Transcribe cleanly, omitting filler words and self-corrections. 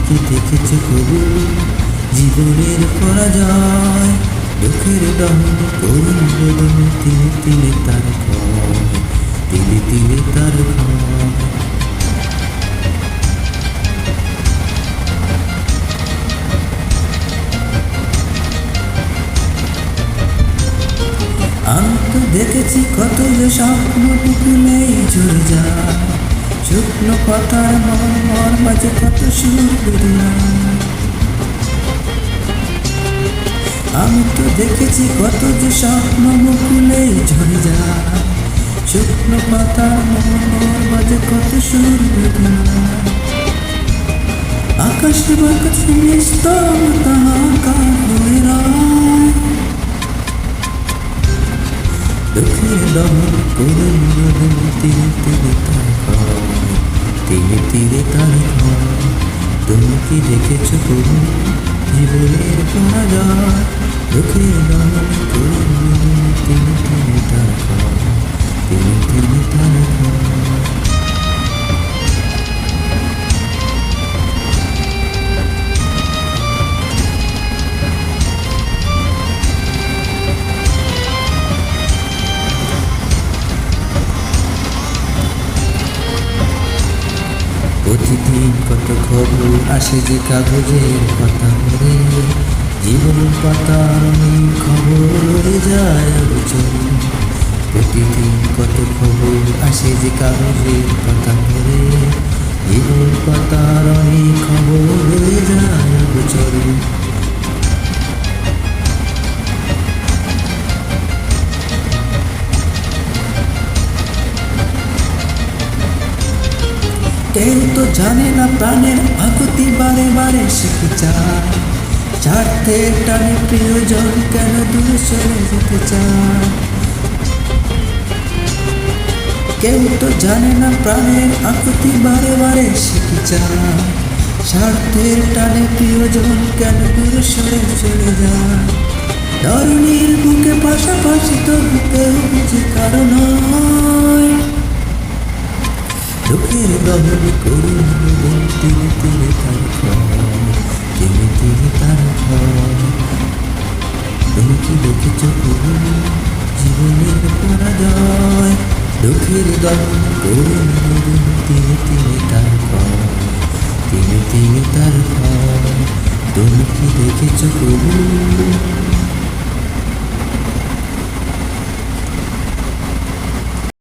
কি দেখেছ কবু জীবনের পরাজয়? দুঃখের দহন করুণ রোদন, তিলে তিলে তার ক্ষয়, তিলে তিলে তার ক্ষয়। আমি তো দেখেছি কত যে স্বপ্ন টুকুলেই ঝরে যায়, শুকনো পাতার মর মাঝে কত সুর বেরিয়ে। আমি তো দেখেছি কত যে স্বপ্ন মুকুলেই ঝরে যায়, শুকনো পাতার মর মাঝে কত সুর বেরিয়ে। আকাশে বাতাসে নিস্তব্ধ হাহাকার হয়ে রয়, দুঃখের দমন করুণ রোদন, তিলে তিলে তার ক্ষয়, তিলে তিলে তার ক্ষয়। তুমি কি দেখেছ কবু জীবনের পরাজয়? দুঃখের দমন করুণ রোদন, তিলে তিলে তার ক্ষয়, তিলে তিলে তার ক্ষয়। প্রতিদিন কত খবর আসে যে কাগজের পাতা ভরে, জীবন পাতার অনেক খবর রয়ে যায় অগোচরে। প্রতিদিন কত খবর আসে যে কাগজের পাতা ভরে, জীবন পাতার অনেক খবর রয়ে যায় অগোচরে। কেউ তো জানে না প্রাণের আকুতি বারে বারে শিখে যায়, স্বার্থের টানে প্রিয়জন কেন দূরে সরে যেতে চায়। কেউ তো জানে না প্রাণের আকুতি বারে বারে শিখে যায়, স্বার্থের টানে প্রিয়জন কেন দূরে সরে চলে যায়। ধরণীর বুকে পাশাপাশি তো কেউ বুঝে কারণ হয়, দুঃখের দহন করুণ রোদন, তিলে তিলে তার ক্ষয়, তিলে তিলে তার ক্ষয়। তুমি কি দেখেছ কবু জীবনের পরাজয়? দুঃখের দহন করুণ রোদন, তিলে তিলে তার ক্ষয়, তিলে তিলে তার ক্ষয়। তুমি কি দেখেছ কবু?